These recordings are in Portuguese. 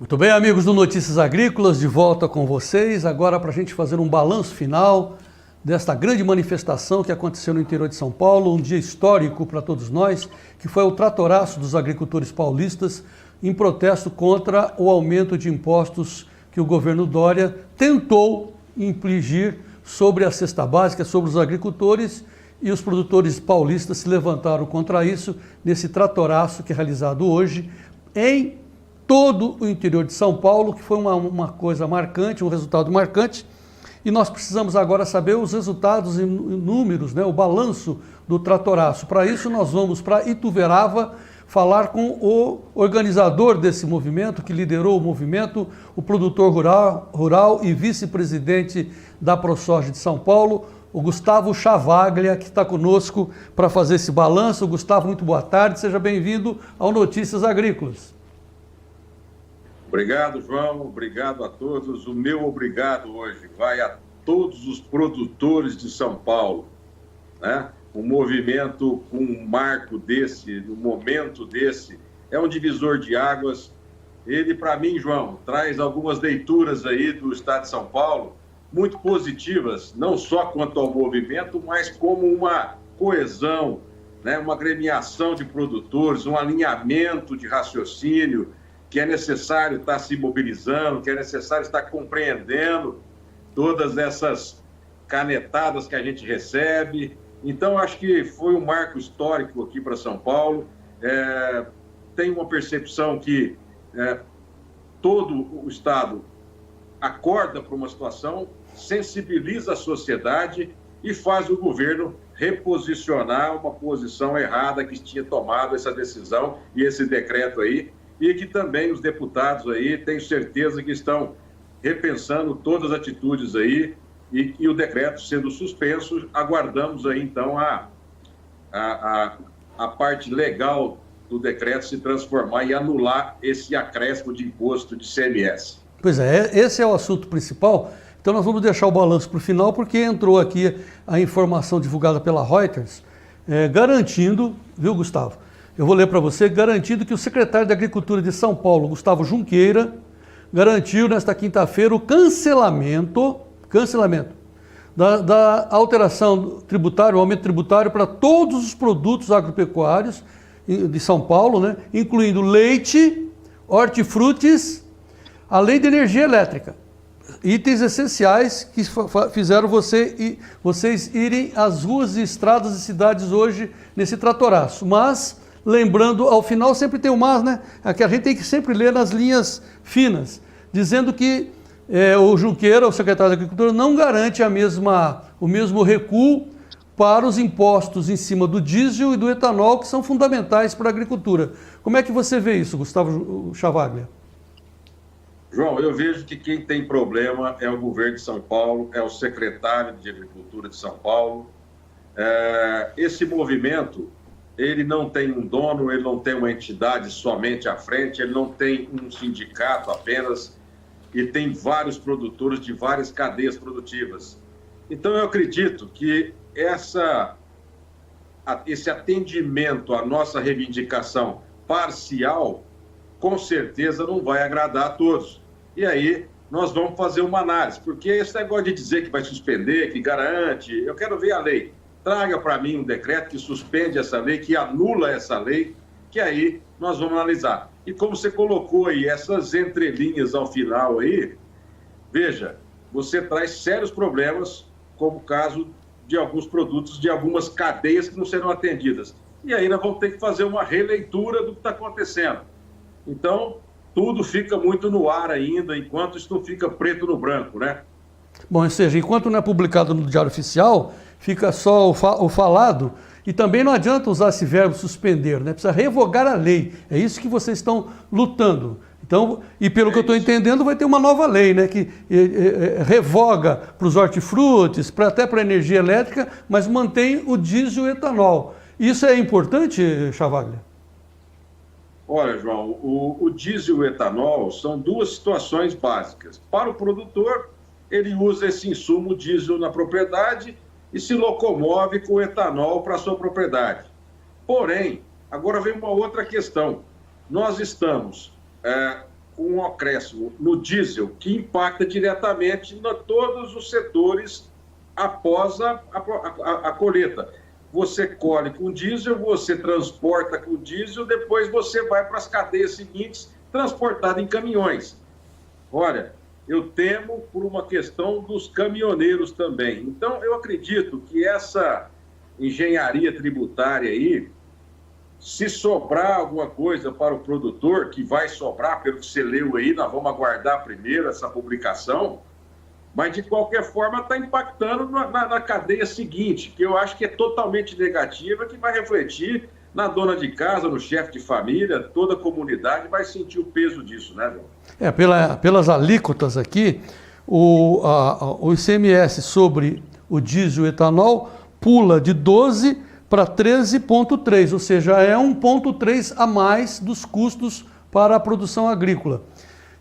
Muito bem, amigos do Notícias Agrícolas, de volta com vocês, agora para a gente fazer um balanço final desta grande manifestação que aconteceu no interior de São Paulo, um dia histórico para todos nós, que foi o tratoraço dos agricultores paulistas em protesto contra o aumento de impostos que o governo Dória tentou infligir sobre a cesta básica, sobre os agricultores, e os produtores paulistas se levantaram contra isso nesse tratoraço que é realizado hoje em todo o interior de São Paulo, que foi uma coisa marcante, um resultado marcante, e nós precisamos agora saber os resultados e números, né, o balanço do tratoraço. Para isso nós vamos para Ituverava falar com o organizador desse movimento, que liderou o movimento, o produtor rural e vice-presidente da ProSoja de São Paulo, o Gustavo Chavaglia, que está conosco para fazer esse balanço. Gustavo, muito boa tarde, seja bem-vindo ao Notícias Agrícolas. Obrigado, João, obrigado a todos. O meu obrigado hoje vai a todos os produtores de São Paulo, né? Um movimento com um marco desse, um momento desse, é um divisor de águas. Ele, para mim, João, traz algumas leituras aí do Estado de São Paulo muito positivas, não só quanto ao movimento, mas como uma coesão, né? Uma agremiação de produtores, um alinhamento de raciocínio, que é necessário estar se mobilizando, que é necessário estar compreendendo todas essas canetadas que a gente recebe. Então, acho que foi um marco histórico aqui para São Paulo. Tem uma percepção que todo o Estado acorda para uma situação, sensibiliza a sociedade e faz o governo reposicionar uma posição errada que tinha tomado essa decisão e esse decreto aí, e que também os deputados aí, tenho certeza que estão repensando todas as atitudes aí, e o decreto sendo suspenso, aguardamos aí então a parte legal do decreto se transformar e anular esse acréscimo de imposto de CMS. Pois é, esse é o assunto principal. Então nós vamos deixar o balanço para o final, porque entrou aqui a informação divulgada pela Reuters, garantindo, viu, Gustavo? Eu vou ler para você, garantindo que o secretário de Agricultura de São Paulo, Gustavo Junqueira, garantiu nesta quinta-feira o cancelamento da alteração tributária, o aumento tributário para todos os produtos agropecuários de São Paulo, né, incluindo leite, hortifrutis, além de energia elétrica. Itens essenciais que fizeram vocês irem às ruas e estradas e cidades hoje nesse tratoraço. Mas, lembrando, ao final sempre tem o mas, né? É que a gente tem que sempre ler nas linhas finas, dizendo que o Junqueira, o secretário da Agricultura, não garante o mesmo recuo para os impostos em cima do diesel e do etanol, que são fundamentais para a agricultura. Como é que você vê isso, Gustavo Chavaglia? João, eu vejo que quem tem problema é o governo de São Paulo, é o secretário de Agricultura de São Paulo. Esse movimento, ele não tem um dono, ele não tem uma entidade somente à frente, ele não tem um sindicato apenas, e tem vários produtores de várias cadeias produtivas. Então, eu acredito que esse atendimento à nossa reivindicação parcial, com certeza não vai agradar a todos. E aí, nós vamos fazer uma análise, porque esse negócio de dizer que vai suspender, que garante, eu quero ver a lei. Traga para mim um decreto que suspende essa lei, que anula essa lei, que aí nós vamos analisar. E como você colocou aí essas entrelinhas ao final aí, veja, você traz sérios problemas, como o caso de alguns produtos, de algumas cadeias que não serão atendidas. E aí nós vamos ter que fazer uma releitura do que está acontecendo. Então, tudo fica muito no ar ainda, enquanto isso não fica preto no branco, né? Bom, ou seja, enquanto não é publicado no Diário Oficial, fica só o falado, e também não adianta usar esse verbo suspender, né? Precisa revogar a lei. É isso que vocês estão lutando. Então, e pelo que eu estou entendendo, vai ter uma nova lei, né? Que revoga para os hortifrutis, até para a energia elétrica, mas mantém o diesel e o etanol. Isso é importante, Chavaglia? Olha, João, o diesel e o etanol são duas situações básicas. Para o produtor, ele usa esse insumo diesel na propriedade e se locomove com etanol para a sua propriedade. Porém, agora vem uma outra questão. Nós estamos com um acréscimo no diesel, que impacta diretamente em todos os setores após a colheita. Você colhe com diesel, você transporta com diesel, depois você vai para as cadeias seguintes, transportado em caminhões. Olha, eu temo por uma questão dos caminhoneiros também. Então, eu acredito que essa engenharia tributária aí, se sobrar alguma coisa para o produtor, que vai sobrar, pelo que você leu aí, nós vamos aguardar primeiro essa publicação, mas de qualquer forma está impactando na cadeia seguinte, que eu acho que é totalmente negativa, que vai refletir na dona de casa, no chefe de família, toda a comunidade vai sentir o peso disso, né, João? Pelas alíquotas aqui, o ICMS sobre o diesel e etanol pula de 12 para 13,3, ou seja, é 1,3 a mais dos custos para a produção agrícola.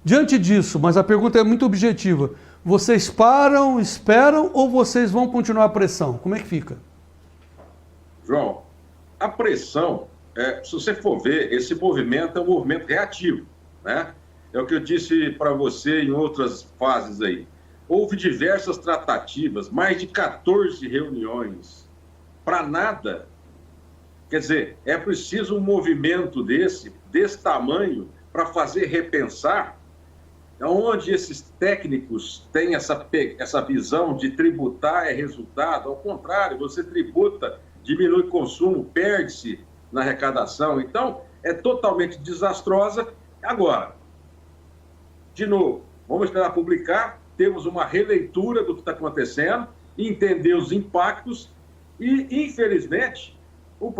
Diante disso, mas a pergunta é muito objetiva, vocês param, esperam ou vocês vão continuar a pressão? Como é que fica? João, a pressão, se você for ver, esse movimento é um movimento reativo, né? É o que eu disse para você em outras fases aí. Houve diversas tratativas, mais de 14 reuniões, para nada. Quer dizer, é preciso um movimento desse tamanho para fazer repensar, onde esses técnicos têm essa visão de tributar é resultado. Ao contrário, você tributa, diminui o consumo, perde-se na arrecadação. Então, é totalmente desastrosa. Agora, de novo, vamos esperar publicar, temos uma releitura do que está acontecendo, entender os impactos e, infelizmente, o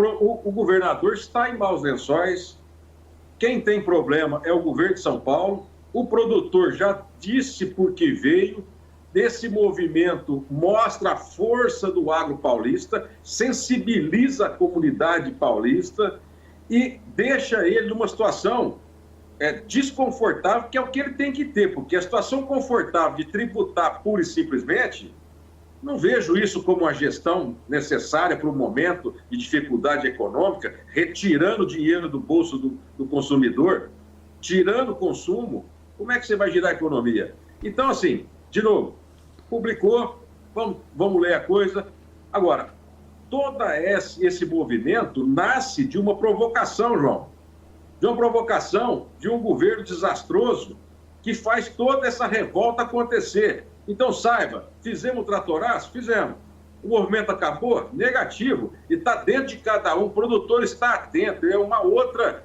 governador está em maus lençóis. Quem tem problema é o governo de São Paulo. O produtor já disse por que veio. Esse movimento mostra a força do agro paulista, sensibiliza a comunidade paulista e deixa ele numa situação desconfortável, que é o que ele tem que ter, porque a situação confortável de tributar pura e simplesmente, não vejo isso como uma gestão necessária para o momento de dificuldade econômica, retirando dinheiro do bolso do consumidor, tirando o consumo. Como é que você vai girar a economia? Então, assim, de novo, publicou, vamos ler a coisa. Agora, todo esse movimento nasce de uma provocação, João. De uma provocação de um governo desastroso que faz toda essa revolta acontecer. Então, saiba, fizemos o tratoraço? Fizemos. O movimento acabou? Negativo. E está dentro de cada um. O produtor está atento. É uma outra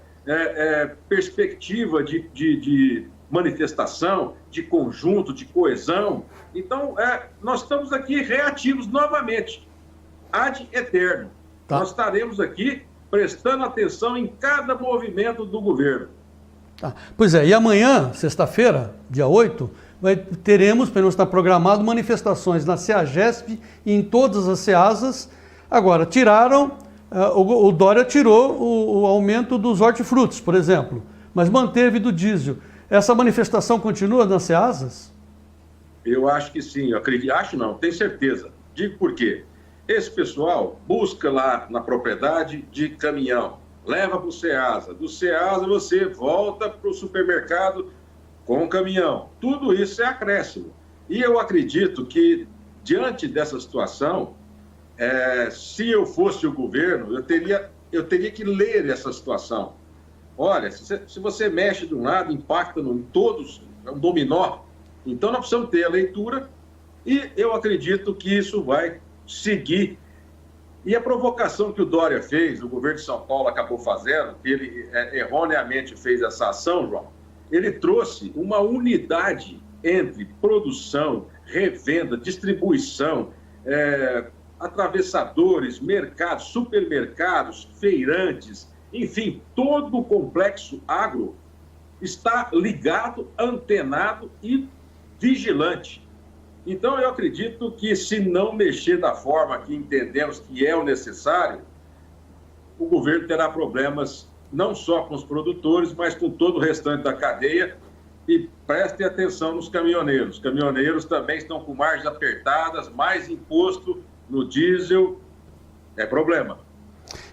perspectiva de manifestação, de conjunto, de coesão. Então, nós estamos aqui reativos novamente, ad eterno. Tá. Nós estaremos aqui prestando atenção em cada movimento do governo. Tá. Pois é, e amanhã, sexta-feira, dia 8, teremos, pelo menos está programado, manifestações na CEAGESP e em todas as CEASAs. Agora, o Dória tirou o aumento dos hortifrutos, por exemplo, mas manteve do diesel. Essa manifestação continua nas CEASAs? Eu acho que sim, eu acredito. Acho não, tenho certeza. Digo por quê. Esse pessoal busca lá na propriedade de caminhão, leva para o CEASA. Do CEASA você volta para o supermercado com o caminhão. Tudo isso é acréscimo. E eu acredito que, diante dessa situação, se eu fosse o governo, eu teria que ler essa situação. Olha, se você mexe de um lado, impacta em todos, é um dominó. Então, nós precisamos ter a leitura e eu acredito que isso vai seguir. E a provocação que o Dória fez, o governo de São Paulo acabou fazendo, que ele erroneamente fez essa ação, João, ele trouxe uma unidade entre produção, revenda, distribuição, atravessadores, mercados, supermercados, feirantes, enfim, todo o complexo agro está ligado, antenado e vigilante. Então, eu acredito que, se não mexer da forma que entendemos que é o necessário, o governo terá problemas não só com os produtores, mas com todo o restante da cadeia. E prestem atenção nos caminhoneiros. Os caminhoneiros também estão com margens apertadas, mais imposto no diesel, é problema.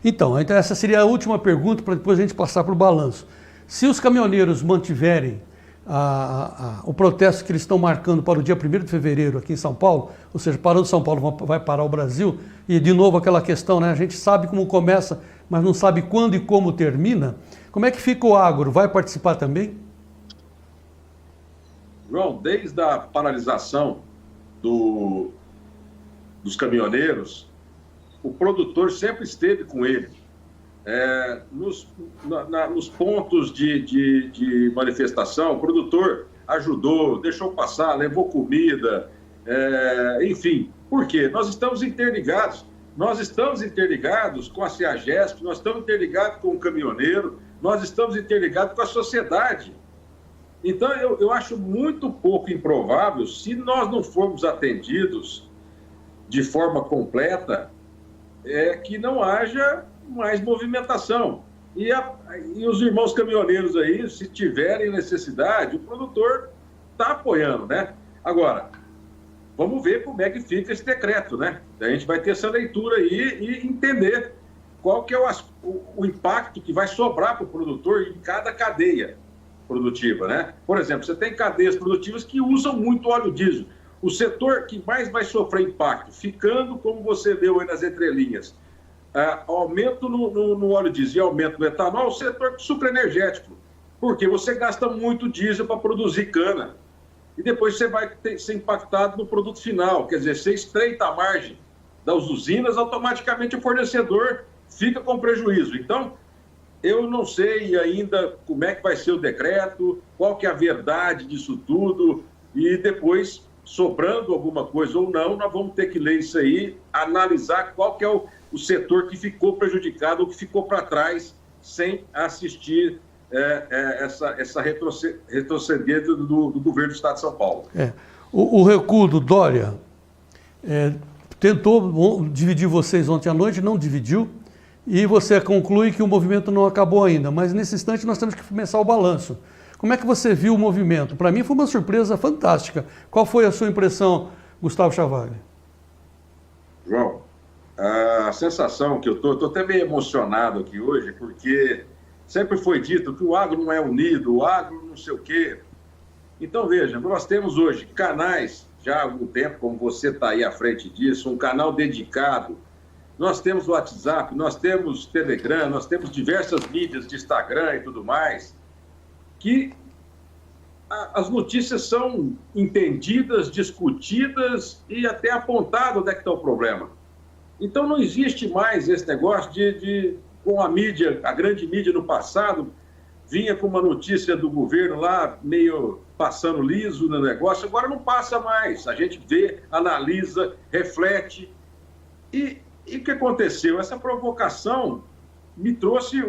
Então, essa seria a última pergunta para depois a gente passar para o balanço. Se os caminhoneiros mantiverem o protesto que eles estão marcando para o dia 1º de fevereiro aqui em São Paulo, ou seja, parando São Paulo vai parar o Brasil, e de novo aquela questão, né? A gente sabe como começa, mas não sabe quando e como termina. Como é que fica o agro? Vai participar também? João, desde a paralisação dos caminhoneiros, o produtor sempre esteve com ele. Nos pontos de manifestação, o produtor ajudou, deixou passar, levou comida, enfim. Por quê? Nós estamos interligados. Nós estamos interligados com a CEAGESP, nós estamos interligados com o caminhoneiro, nós estamos interligados com a sociedade. Então, eu acho muito pouco improvável, se nós não formos atendidos de forma completa, que não haja mais movimentação. E os irmãos caminhoneiros aí, se tiverem necessidade, o produtor está apoiando, né? Agora, vamos ver como é que fica esse decreto, né? A gente vai ter essa leitura aí e entender qual que é o impacto que vai sobrar para o produtor em cada cadeia produtiva, né? Por exemplo, você tem cadeias produtivas que usam muito óleo diesel. O setor que mais vai sofrer impacto, ficando, como você leu aí nas entrelinhas, aumento no óleo diesel e aumento no etanol, o setor sucroenergético, porque você gasta muito diesel para produzir cana. E depois você vai ser impactado no produto final, quer dizer, você estreita a margem das usinas, automaticamente o fornecedor fica com prejuízo. Então, eu não sei ainda como é que vai ser o decreto, qual que é a verdade disso tudo, e depois, sobrando alguma coisa ou não, nós vamos ter que ler isso aí, analisar qual que é o setor que ficou prejudicado ou que ficou para trás sem assistir essa retroceder do governo do Estado de São Paulo. O recuo do Dória tentou dividir vocês ontem à noite, não dividiu, e você conclui que o movimento não acabou ainda, mas nesse instante nós temos que começar o balanço. Como é que você viu o movimento? Para mim foi uma surpresa fantástica. Qual foi a sua impressão, Gustavo Chavalli? João, a sensação que eu estou até meio emocionado aqui hoje, porque sempre foi dito que o agro não é unido, o agro não sei o quê. Então, veja, nós temos hoje canais, já há algum tempo, como você está aí à frente disso, um canal dedicado. Nós temos o WhatsApp, nós temos Telegram, nós temos diversas mídias de Instagram e tudo mais, que as notícias são entendidas, discutidas e até apontado onde é que está o problema. Então não existe mais esse negócio com a mídia, a grande mídia no passado, vinha com uma notícia do governo lá, meio passando liso no negócio, agora não passa mais. A gente vê, analisa, reflete. E o que aconteceu? Essa provocação me trouxe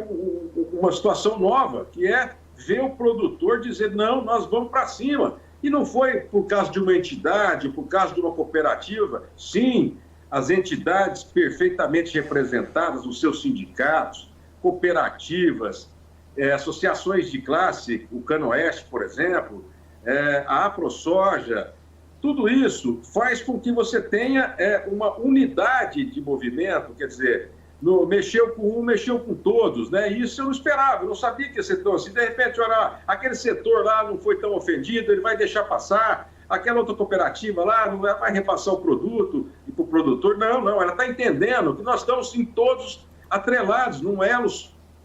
uma situação nova, que é ver o produtor dizer, não, nós vamos para cima. E não foi por causa de uma entidade, por causa de uma cooperativa. Sim, as entidades perfeitamente representadas, os seus sindicatos, cooperativas, associações de classe, o Canoeste, por exemplo, a AproSoja, tudo isso faz com que você tenha uma unidade de movimento, quer dizer, mexeu com um, mexeu com todos, né? Isso eu não esperava, eu não sabia que ia ser tão assim. De repente, olha, aquele setor lá não foi tão ofendido, ele vai deixar passar, aquela outra cooperativa lá não vai repassar o produto e para o produtor. Não, ela está entendendo que nós estamos sim, todos atrelados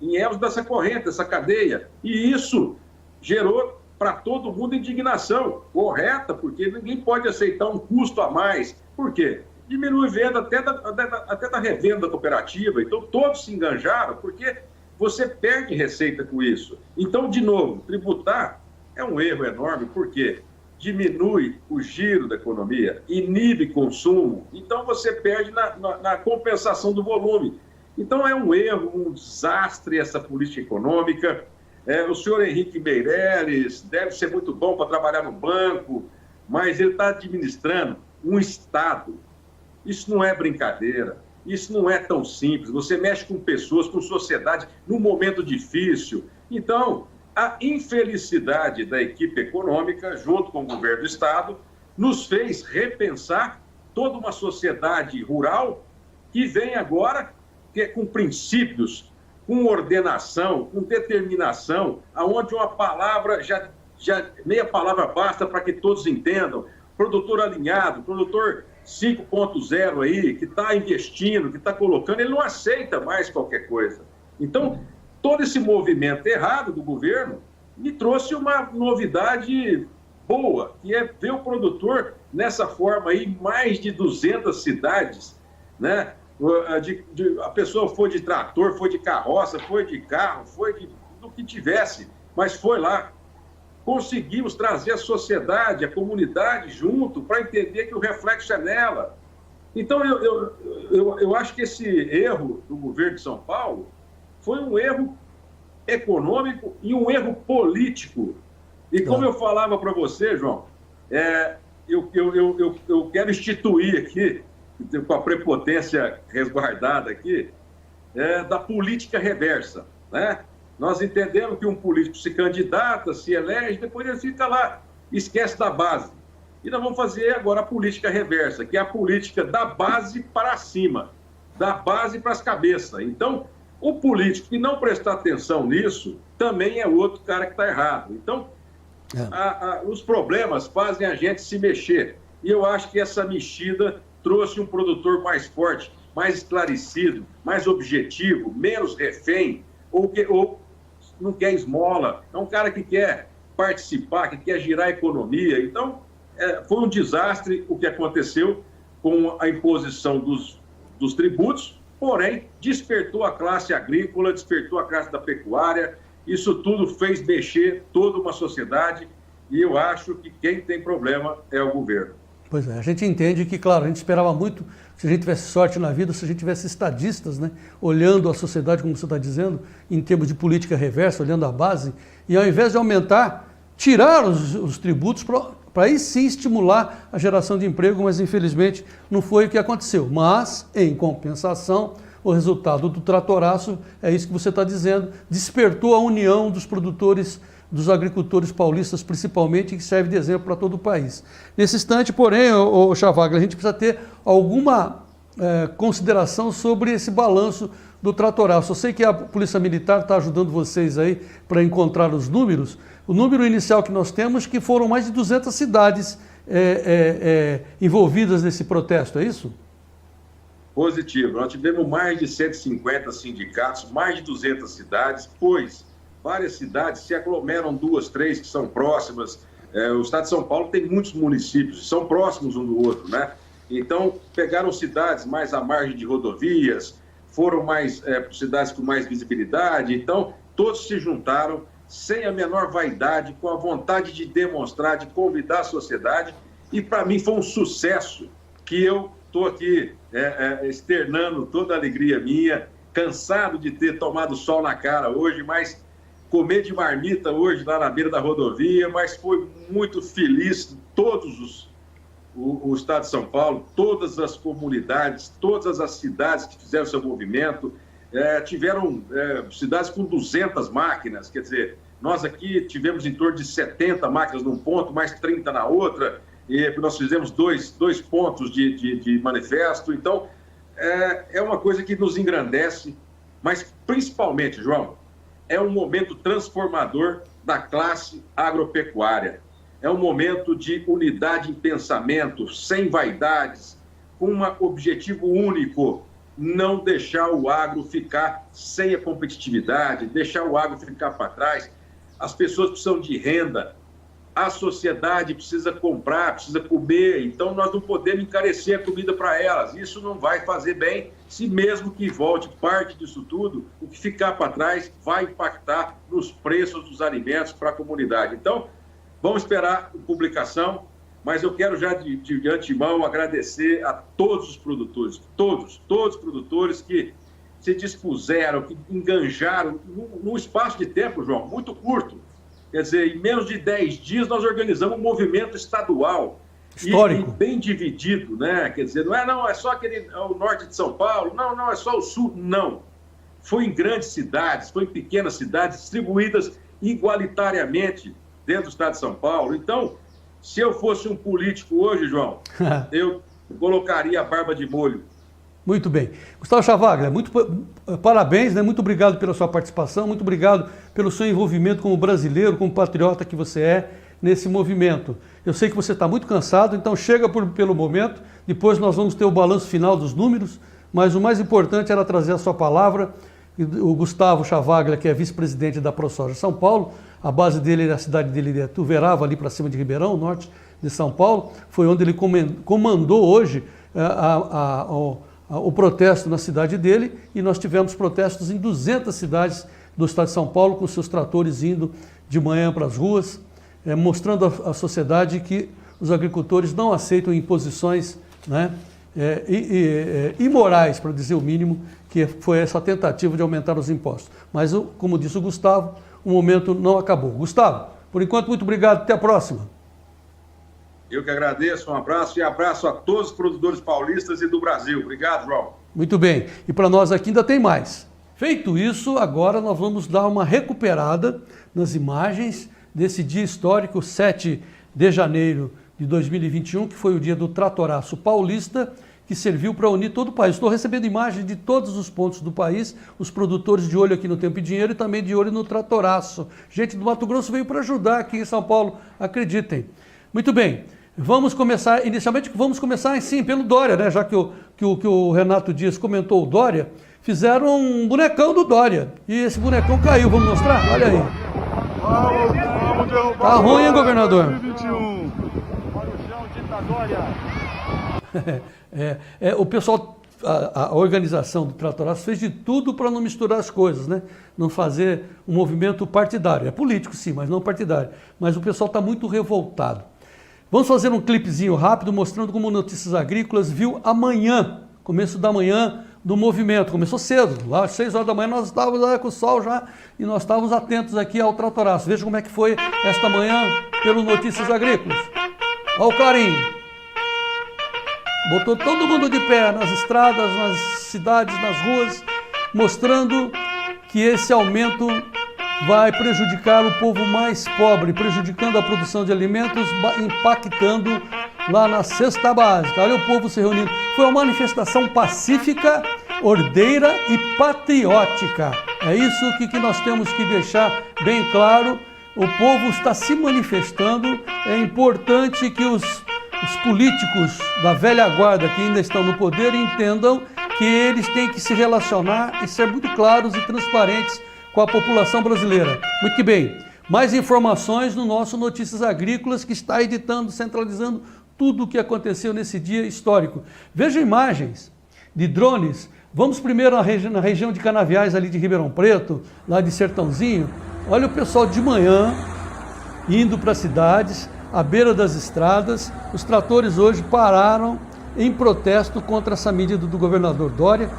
em elos dessa corrente, dessa cadeia. E isso gerou para todo mundo indignação correta, porque ninguém pode aceitar um custo a mais. Por quê? Diminui venda até da revenda da cooperativa. Então, todos se enganjaram, porque você perde receita com isso. Então, de novo, tributar é um erro enorme, porque diminui o giro da economia, inibe consumo, então você perde na compensação do volume. Então, é um erro, um desastre essa política econômica. O senhor Henrique Meirelles deve ser muito bom para trabalhar no banco, mas ele está administrando um Estado. Isso não é brincadeira, isso não é tão simples. Você mexe com pessoas, com sociedade, num momento difícil. Então, a infelicidade da equipe econômica, junto com o governo do Estado, nos fez repensar toda uma sociedade rural que vem agora com princípios, com ordenação, com determinação, aonde uma palavra já já meia palavra basta para que todos entendam. Produtor alinhado, produtor 5.0 aí, que está investindo, que está colocando, ele não aceita mais qualquer coisa. Então, todo esse movimento errado do governo me trouxe uma novidade boa, que é ver o produtor nessa forma aí, mais de 200 cidades, né? A pessoa foi de trator, foi de carroça, foi de carro, do que tivesse, mas foi lá. Conseguimos trazer a sociedade, a comunidade junto para entender que o reflexo é nela. Então, eu acho que esse erro do governo de São Paulo foi um erro econômico e um erro político. E como eu falava para você, João, eu quero instituir aqui, com a prepotência resguardada aqui, da política reversa, né? Nós entendemos que um político se candidata, se elege, depois ele fica lá, esquece da base. E nós vamos fazer agora a política reversa, que é a política da base para cima, da base para as cabeças. Então, o político que não prestar atenção nisso, também é outro cara que está errado. Então, os problemas fazem a gente se mexer. E eu acho que essa mexida trouxe um produtor mais forte, mais esclarecido, mais objetivo, menos refém, ou não quer esmola, é um cara que quer participar, que quer girar a economia. Então, foi um desastre o que aconteceu com a imposição dos tributos, porém, despertou a classe agrícola, despertou a classe da pecuária, isso tudo fez mexer toda uma sociedade e eu acho que quem tem problema é o governo. Pois é, a gente entende que, claro, a gente esperava muito, se a gente tivesse sorte na vida, se a gente tivesse estadistas, né, olhando a sociedade, como você está dizendo, em termos de política reversa, olhando a base, e ao invés de aumentar, tirar os tributos para aí sim estimular a geração de emprego, mas infelizmente não foi o que aconteceu. Mas, em compensação, o resultado do tratoraço, é isso que você está dizendo, despertou a união dos produtores, dos agricultores paulistas principalmente, que serve de exemplo para todo o país. Nesse instante, porém, o Chavaglia, a gente precisa ter alguma consideração sobre esse balanço do tratoraço. Eu sei que a Polícia Militar está ajudando vocês aí para encontrar os números. O número inicial que nós temos que foram mais de 200 cidades envolvidas nesse protesto, é isso? Positivo. Nós tivemos mais de 150 sindicatos, mais de 200 cidades, pois várias cidades se aglomeram, 2, 3 que são próximas. O estado de São Paulo tem muitos municípios, são próximos um do outro, né? Então, pegaram cidades mais à margem de rodovias, foram mais cidades com mais visibilidade. Então, todos se juntaram sem a menor vaidade, com a vontade de demonstrar, de convidar a sociedade. E, para mim, foi um sucesso que eu estou aqui externando toda a alegria minha, cansado de ter tomado sol na cara hoje, mas comer de marmita hoje lá na beira da rodovia, mas foi muito feliz todos o estado de São Paulo, todas as comunidades, todas as cidades que fizeram seu movimento, tiveram cidades com 200 máquinas, quer dizer, nós aqui tivemos em torno de 70 máquinas num ponto, mais 30 na outra, e nós fizemos dois pontos de manifesto. Então, é uma coisa que nos engrandece, mas principalmente, João, é um momento transformador da classe agropecuária. É um momento de unidade em pensamento, sem vaidades, com um objetivo único: não deixar o agro ficar sem a competitividade, deixar o agro ficar para trás. As pessoas precisam de renda, a sociedade precisa comprar, precisa comer, então nós não podemos encarecer a comida para elas. Isso não vai fazer bem, se mesmo que volte parte disso tudo, o que ficar para trás vai impactar nos preços dos alimentos para a comunidade. Então, vamos esperar a publicação, mas eu quero já de antemão agradecer a todos os produtores, todos os produtores que se dispuseram, que enganjaram num espaço de tempo, João, muito curto. Quer dizer, em menos de 10 dias nós organizamos um movimento estadual. Histórico. E bem dividido, né? Quer dizer, não é só o norte de São Paulo, não é só o sul, não. Foi em grandes cidades, foi em pequenas cidades, distribuídas igualitariamente dentro do estado de São Paulo. Então, se eu fosse um político hoje, João, eu colocaria a barba de molho Muito bem. Gustavo Chavaglia, parabéns, né? Muito obrigado pela sua participação, muito obrigado pelo seu envolvimento como brasileiro, como patriota que você é nesse movimento. Eu sei que você está muito cansado, então chega pelo momento, depois nós vamos ter o balanço final dos números, mas o mais importante era trazer a sua palavra. O Gustavo Chavaglia, que é vice-presidente da ProSoja São Paulo, a base dele, a cidade dele é Tuverava, ali para cima de Ribeirão, norte de São Paulo, foi onde ele comandou hoje o protesto na cidade dele, e nós tivemos protestos em 200 cidades do estado de São Paulo, com seus tratores indo de manhã para as ruas, mostrando à sociedade que os agricultores não aceitam imposições, né, imorais, para dizer o mínimo, que foi essa tentativa de aumentar os impostos. Mas, como disse o Gustavo, o momento não acabou. Gustavo, por enquanto, muito obrigado, até a próxima. Eu que agradeço, um abraço e abraço a todos os produtores paulistas e do Brasil. Obrigado, João. Muito bem, e para nós aqui ainda tem mais. Feito isso, agora nós vamos dar uma recuperada nas imagens desse dia histórico, 7 de janeiro de 2021, que foi o dia do Tratoraço Paulista, que serviu para unir todo o país. Estou recebendo imagens de todos os pontos do país, os produtores de olho aqui no Tempo e Dinheiro e também de olho no Tratoraço. Gente do Mato Grosso veio para ajudar aqui em São Paulo, acreditem. Muito bem, vamos começar, inicialmente vamos começar sim pelo Dória, né? Já que o Renato Dias comentou o Dória, fizeram um bonecão do Dória e esse bonecão caiu, vamos mostrar? Olha aí. Tá ruim, hein, governador? 2021. Olha o chão, ditadória. O pessoal, a organização do Tratoraço fez de tudo para não misturar as coisas, né? Não fazer um movimento partidário. É político sim, mas não partidário. Mas o pessoal está muito revoltado. Vamos fazer um clipezinho rápido mostrando como Notícias Agrícolas viu amanhã, começo da manhã do movimento. Começou cedo, lá às 6 horas da manhã nós estávamos lá com o sol já e nós estávamos atentos aqui ao Tratoraço. Veja como é que foi esta manhã pelo Notícias Agrícolas. Olha o clarinho. Botou todo mundo de pé nas estradas, nas cidades, nas ruas, mostrando que esse aumento vai prejudicar o povo mais pobre, prejudicando a produção de alimentos, impactando lá na cesta básica. Olha o povo se reunindo. Foi uma manifestação pacífica, ordeira e patriótica. É isso que nós temos que deixar bem claro. O povo está se manifestando. É importante que os políticos da velha guarda que ainda estão no poder entendam que eles têm que se relacionar e ser muito claros e transparentes com a população brasileira. Muito que bem. Mais informações no nosso Notícias Agrícolas, que está editando, centralizando tudo o que aconteceu nesse dia histórico. Veja imagens de drones. Vamos primeiro na região de Canaviais, ali de Ribeirão Preto, lá de Sertãozinho. Olha o pessoal de manhã indo para as cidades, à beira das estradas. Os tratores hoje pararam em protesto contra essa medida do governador Dória.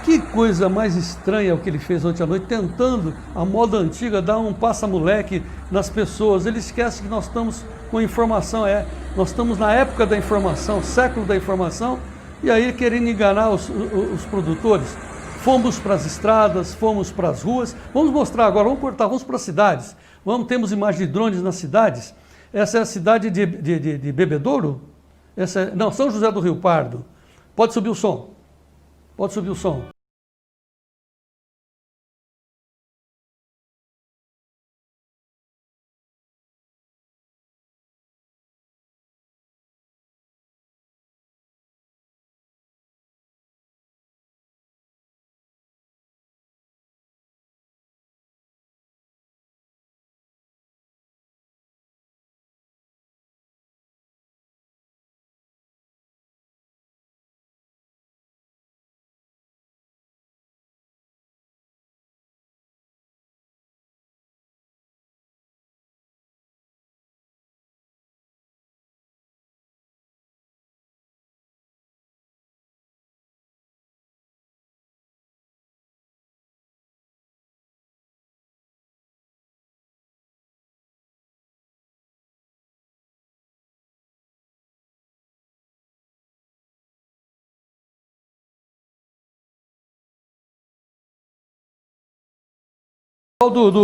Que coisa mais estranha o que ele fez ontem à noite, tentando, a moda antiga, dar um passa-moleque nas pessoas. Ele esquece que nós estamos com informação, nós estamos na época da informação, século da informação, e aí querendo enganar os produtores. Fomos para as estradas, fomos para as ruas. Vamos mostrar agora, vamos para as cidades. Temos imagens de drones nas cidades. Essa é a cidade de Bebedouro? Não, São José do Rio Pardo. Pode subir o som. Pode subir o som.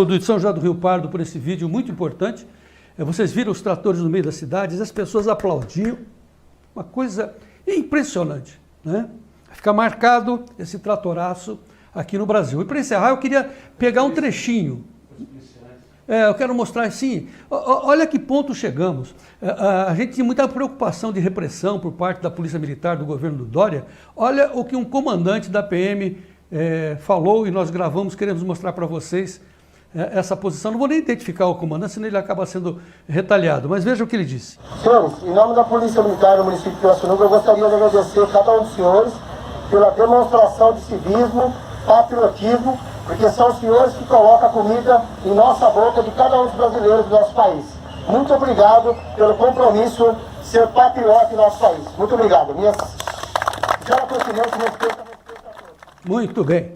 De São José do Rio Pardo por esse vídeo muito importante. Vocês viram os tratores no meio das cidades, as pessoas aplaudiam, uma coisa impressionante, né? Fica marcado esse tratoraço aqui no Brasil. E para encerrar, eu queria pegar um trechinho. Eu quero mostrar assim, olha que ponto chegamos. A gente tinha muita preocupação de repressão por parte da Polícia Militar do governo do Dória. Olha o que um comandante da PM falou e nós gravamos, queremos mostrar para vocês essa posição. Não vou nem identificar o comandante, senão ele acaba sendo retalhado, mas veja o que ele disse. Senhores, em nome da Polícia Militar do município de Pirassununga, eu gostaria de agradecer a cada um dos senhores pela demonstração de civismo, patriotismo, porque são os senhores que colocam a comida em nossa boca de cada um dos brasileiros do nosso país. Muito obrigado pelo compromisso de ser patriota em nosso país. Muito obrigado. Minha senhora presidente, respeito a todos. Muito bem.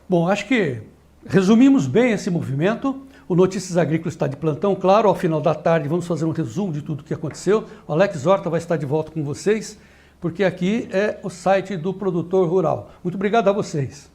Bom, acho que resumimos bem esse movimento. O Notícias Agrícolas está de plantão, claro, ao final da tarde vamos fazer um resumo de tudo o que aconteceu. O Alex Horta vai estar de volta com vocês, porque aqui é o site do Produtor Rural. Muito obrigado a vocês.